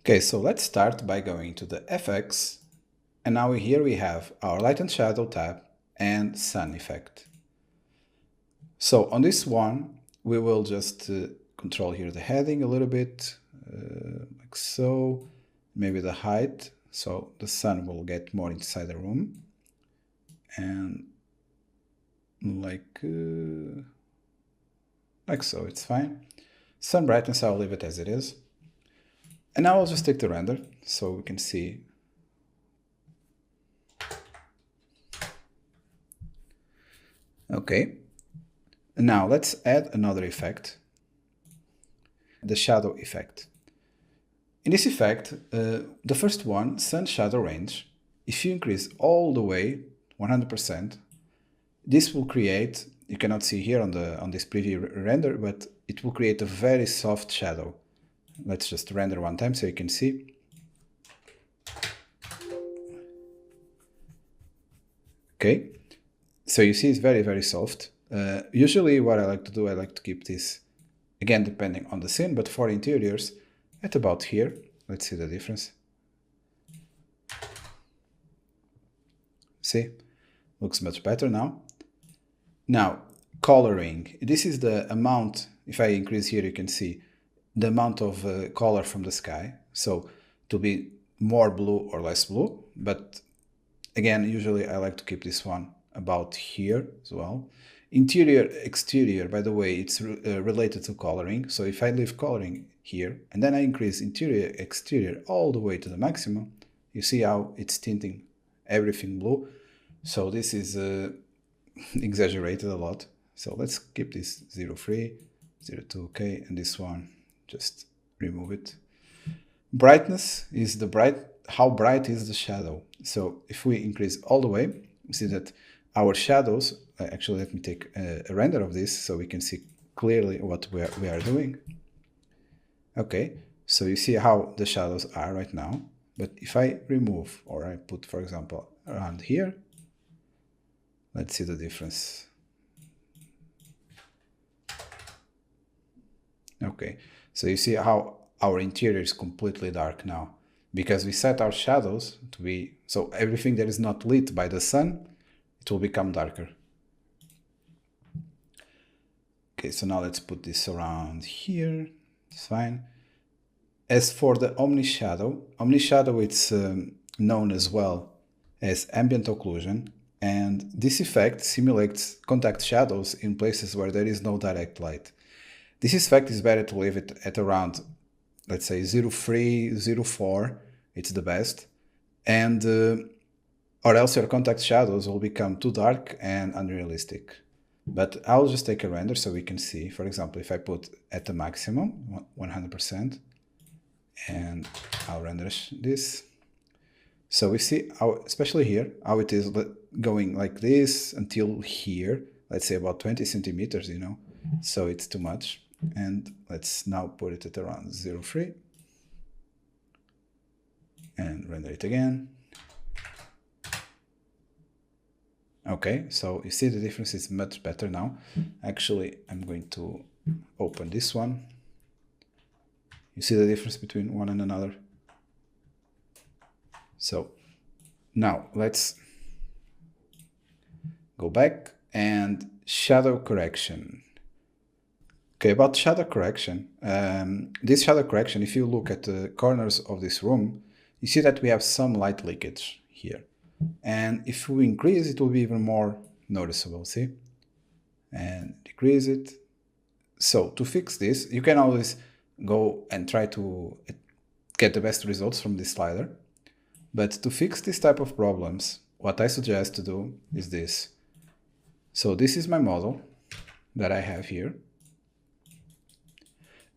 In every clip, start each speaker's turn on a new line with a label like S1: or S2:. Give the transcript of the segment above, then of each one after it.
S1: Okay, so let's start by going to the FX, and now here we have our light and shadow tab and sun effect. So on this one, we will just control here the heading a little bit, like so, maybe the height, so the sun will get more inside the room, and like so, it's fine. Sun brightness, I'll leave it as it is. And now I'll just take the render so we can see. Okay, now let's add another effect, the shadow effect. In this effect, the first one, sun shadow range, if you increase all the way 100%, this will create, you cannot see here on this preview render, but it will create a very soft shadow. Let's just render one time so you can see. Okay, so you see it's very, very soft. Usually what I like to do, I like to keep this, again, depending on the scene, but for interiors, at about here. Let's see the difference. See, looks much better now. Now, coloring. This is the amount, if I increase here, you can see the amount of color from the sky. So to be more blue or less blue, but again, usually I like to keep this one about here as well. Interior, exterior, by the way, it's related to coloring. So if I leave coloring here and then I increase interior, exterior all the way to the maximum, you see how it's tinting everything blue. So this is exaggerated a lot. So let's keep this 0.3, 0.2, okay, and this one, just remove it. Brightness is how bright is the shadow. So if we increase all the way, we see that our shadows, actually let me take a render of this so we can see clearly what we are doing. Okay, so you see how the shadows are right now, but if I remove, or I put, for example, around here, let's see the difference. Okay, so you see how our interior is completely dark now, because we set our shadows to be, so everything that is not lit by the sun, it will become darker. Okay, so now let's put this around here, it's fine. As for the omni shadow, it's known as well as ambient occlusion, and this effect simulates contact shadows in places where there is no direct light. This effect is better to leave it at around, let's say 0.3, 0.4, it's the best, and or else your contact shadows will become too dark and unrealistic. But I'll just take a render so we can see. For example, if I put at the maximum, 100%, and I'll render this. So we see how, especially here, how it is going like this until here, let's say about 20 centimeters, you know, so it's too much. And let's now put it at around 0.3 and render it again. Okay, so you see the difference is much better now. Actually, I'm going to open this one. You see the difference between one and another. So now let's go back and shadow correction. Okay, about shadow correction, this shadow correction, if you look at the corners of this room, you see that we have some light leakage here. And if we increase, it will be even more noticeable, see? And decrease it. So to fix this, you can always go and try to get the best results from this slider. But to fix this type of problems, what I suggest to do is this. So this is my model that I have here.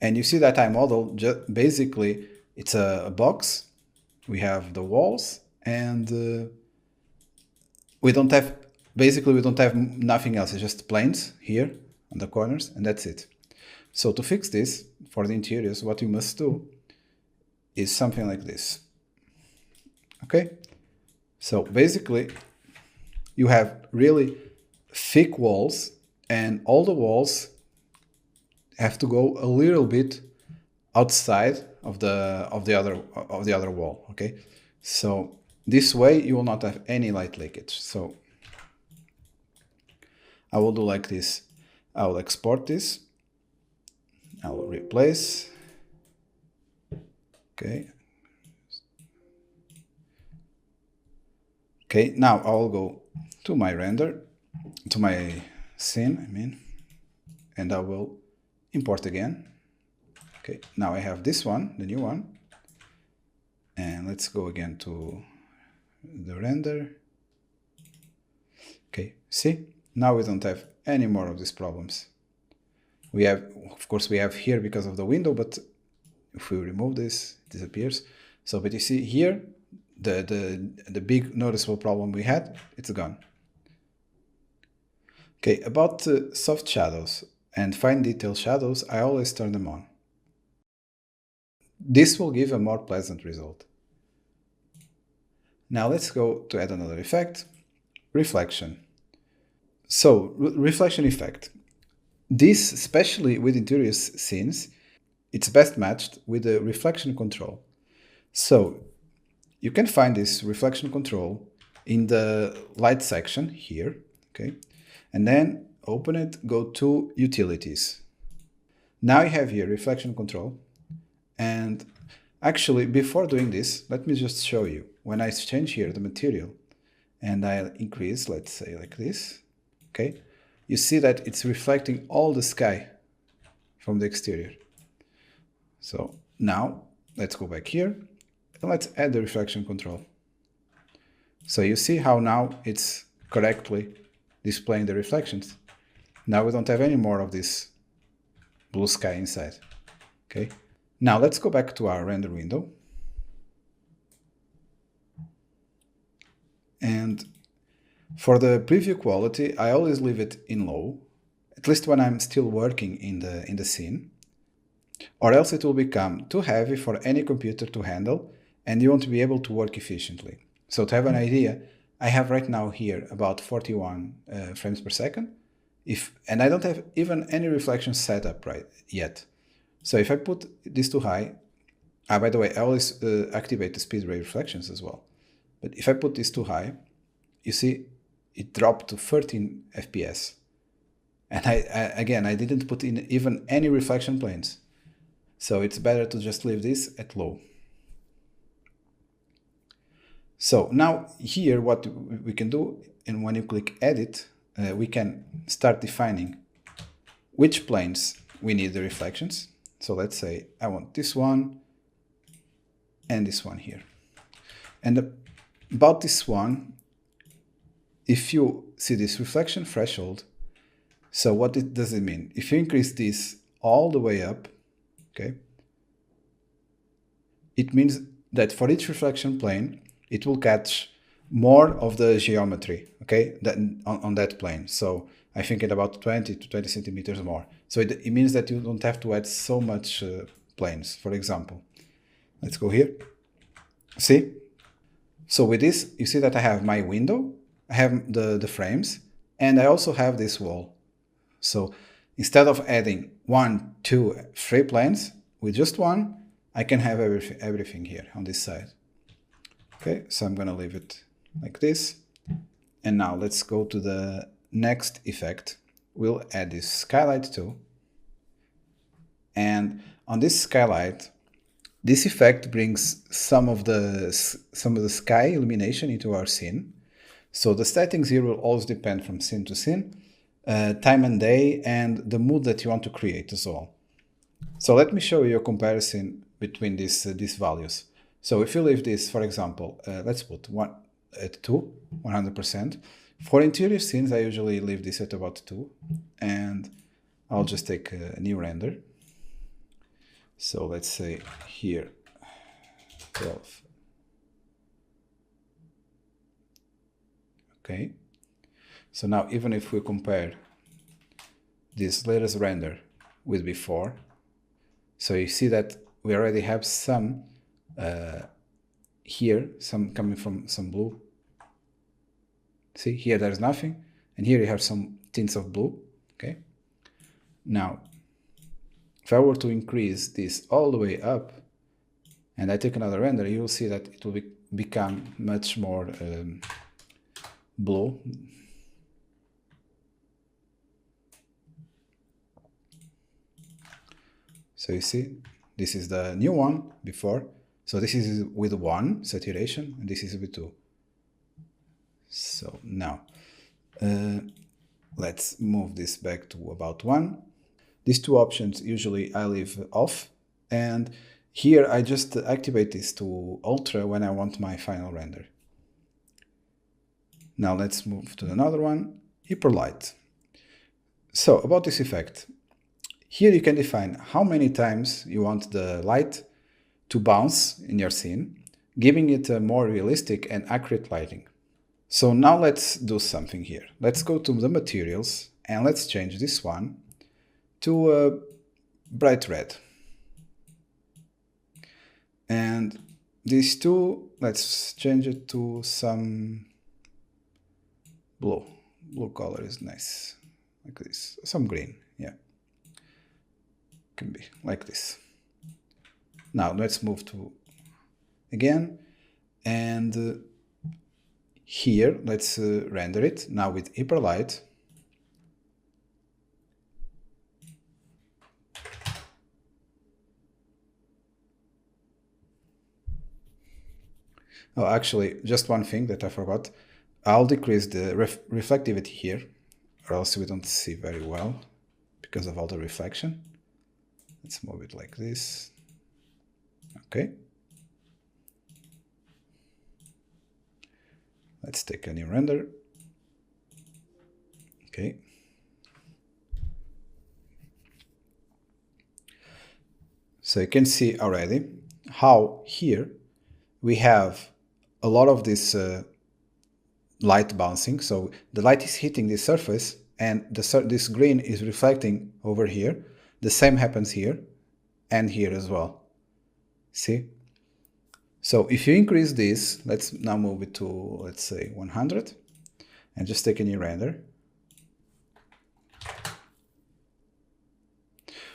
S1: And you see that I model, basically, it's a box. We have the walls, and we don't have nothing else. It's just planes here on the corners, and that's it. So to fix this, for the interiors, what you must do is something like this. Okay? So basically, you have really thick walls, and all the walls have to go a little bit outside of the other wall. Okay, so this way you will not have any light leakage. So I will do like this. I will export this. I will replace. Okay. Okay, now I will go to my render, to my scene, I mean, and I will import again. Okay, now I have this one, the new one. And let's go again to the render. Okay, see? Now we don't have any more of these problems. We have, of course, we have here because of the window, but if we remove this, it disappears. So, but you see here, the big noticeable problem we had, it's gone. Okay, about soft shadows and fine detail shadows, I always turn them on. This will give a more pleasant result. Now let's go to add another effect, reflection. So, reflection effect. This, especially with interior scenes, it's best matched with the reflection control. So, you can find this reflection control in the light section here, okay? And then open it, go to utilities. Now you have here reflection control. And actually, before doing this, let me just show you. When I change here the material and I increase, let's say like this, okay? You see that it's reflecting all the sky from the exterior. So now let's go back here and let's add the reflection control. So you see how now it's correctly displaying the reflections. Now we don't have any more of this blue sky inside. Okay. Now let's go back to our render window. And for the preview quality, I always leave it in low, at least when I'm still working in the scene, or else it will become too heavy for any computer to handle and you won't be able to work efficiently. So to have an idea, I have right now here about 41 frames per second, and I don't have even any reflection set up right yet. So if I put this too high, by the way, I always activate the speed ray reflections as well. But if I put this too high, you see it dropped to 13 FPS. And again, I didn't put in even any reflection planes. So it's better to just leave this at low. So now here what we can do, and when you click edit, we can start defining which planes we need the reflections. So let's say I want this one and this one here. And about this one, if you see this reflection threshold, so what does it mean? If you increase this all the way up, okay, it means that for each reflection plane, it will catch more of the geometry, okay, on that plane. So I think at about 20 to 20 centimeters more. So it means that you don't have to add so much planes. For example, let's go here. See? So with this, you see that I have my window, I have the frames, and I also have this wall. So instead of adding 1, 2, 3 planes, with just one, I can have everything here on this side. Okay, so I'm going to leave it like this. And now let's go to the next effect. We'll add this skylight too. And on this skylight, this effect brings some of the sky illumination into our scene. So the settings here will always depend from scene to scene, time and day, and the mood that you want to create as well. So let me show you a comparison between these values. So if you leave this, for example, let's put 100%. For interior scenes, I usually leave this at about 2, and I'll just take a new render. So let's say here 12. Okay. So now even if we compare this latest render with before, so you see that we already have some here, some coming from some blue. See, here there's nothing, and here you have some tints of blue, okay? Now, if I were to increase this all the way up, and I take another render, you will see that it will become much more blue. So you see, this is the new one before. So this is with 1 saturation, and this is with 2. So now, let's move this back to about 1. These two options usually I leave off, and here I just activate this to ultra when I want my final render. Now let's move to another one, hyperlight. So about this effect, here you can define how many times you want the light to bounce in your scene, giving it a more realistic and accurate lighting. So now let's do something here. Let's go to the materials and let's change this one to bright red. And these two, let's change it to some blue. Blue color is nice, like this. Some green, yeah. Can be like this. Now let's move to again, and here let's render it now with hyperlight. Oh, actually, just one thing that I forgot. I'll decrease the reflectivity here, or else we don't see very well because of all the reflection. Let's move it like this. Okay. Let's take a new render. Okay. So you can see already how here we have a lot of this light bouncing. So the light is hitting this surface and this green is reflecting over here. The same happens here and here as well. See? So if you increase this, let's now move it to, let's say 100 and just take a new render.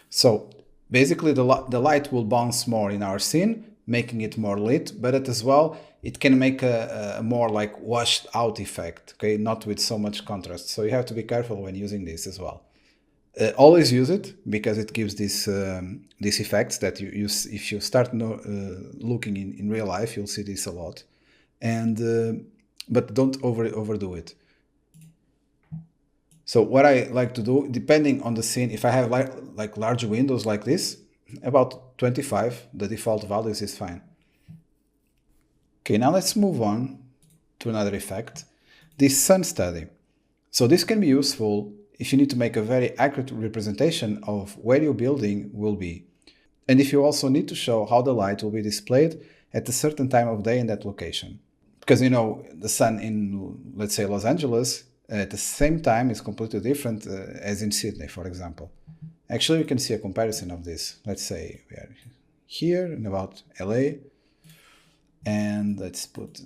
S1: So basically the light will bounce more in our scene, making it more lit, but as well, it can make a more like washed out effect, okay? Not with so much contrast. So you have to be careful when using this as well. Always use it because it gives these effects that you if you start looking in real life, you'll see this a lot. And but don't overdo it. So what I like to do, depending on the scene, if I have like large windows like this, about 25, the default values is fine. Okay, now let's move on to another effect, this sun study. So this can be useful if you need to make a very accurate representation of where your building will be. And if you also need to show how the light will be displayed at a certain time of day in that location. Because, you know, the sun in, let's say, Los Angeles, at the same time is completely different as in Sydney, for example. Actually, you can see a comparison of this. Let's say we are here in about LA, and let's put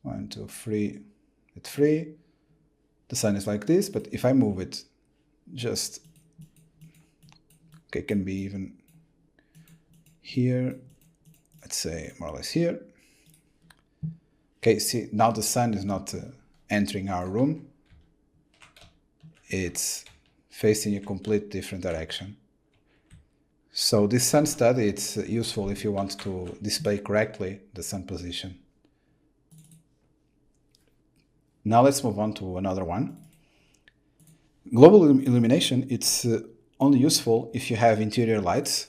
S1: 1, 2, 3 at 3. The sun is like this, but if I move it just, okay, it can be even here, let's say more or less here. Okay, see, now the sun is not entering our room. It's facing a complete different direction. So this sun study, it's useful if you want to display correctly the sun position. Now let's move on to another one. Global illumination, it's only useful if you have interior lights,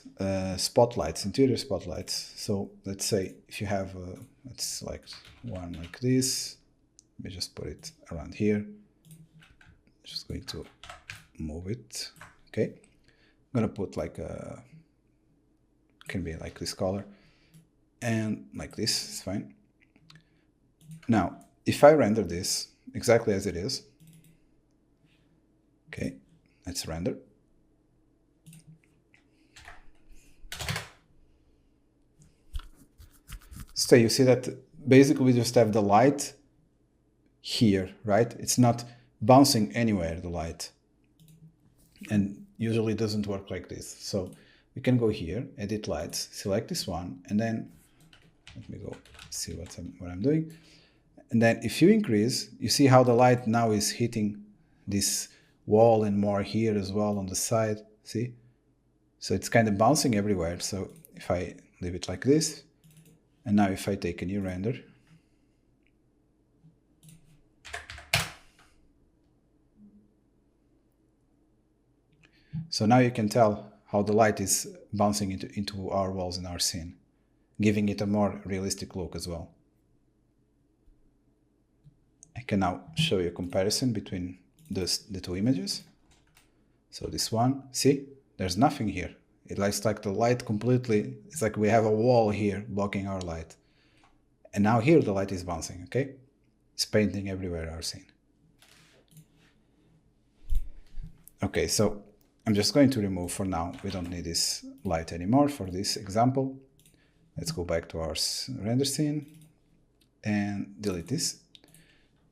S1: spotlights, interior spotlights. So let's say if you have, let's like one like this, let me just put it around here. Just going to move it. Okay, I'm gonna put like a, can be like this color, and like this is fine. Now, if I render this exactly as it is, okay, let's render. So you see that basically we just have the light here, right? It's not bouncing anywhere, the light. And usually it doesn't work like this. So you can go here, edit lights, select this one, and then let me go see what I'm doing. And then if you increase, you see how the light now is hitting this wall and more here as well on the side, see? So it's kind of bouncing everywhere. So if I leave it like this, and now if I take a new render, so now you can tell how the light is bouncing into our walls in our scene, giving it a more realistic look as well. I can now show you a comparison between the two images. So this one, see, there's nothing here. It lights like the light completely, it's like we have a wall here blocking our light. And now here the light is bouncing, okay? It's painting everywhere our scene. Okay, so I'm just going to remove for now. We don't need this light anymore for this example. Let's go back to our render scene and delete this.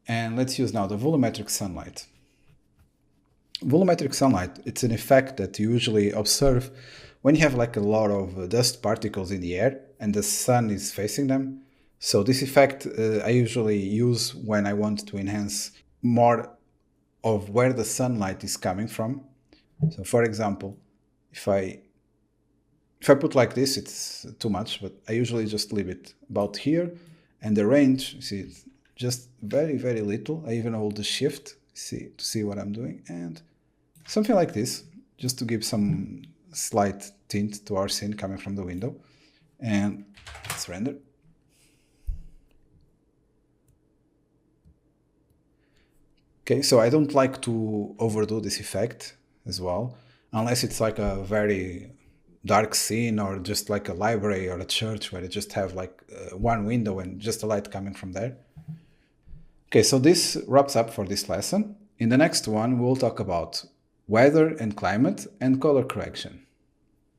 S1: And let's use now the volumetric sunlight. Volumetric sunlight, it's an effect that you usually observe when you have like a lot of dust particles in the air and the sun is facing them. So this effect I usually use when I want to enhance more of where the sunlight is coming from. So for example, if I put like this, it's too much, but I usually just leave it about here, and the range, you see, it's just very, very little. I even hold the shift to see what I'm doing, and something like this, just to give some slight tint to our scene coming from the window. And let's render. Okay, so I don't like to overdo this effect as well, unless it's like a very dark scene or just like a library or a church where you just have like one window and just a light coming from there. Okay, so this wraps up for this lesson. In the next one, we'll talk about weather and climate and color correction.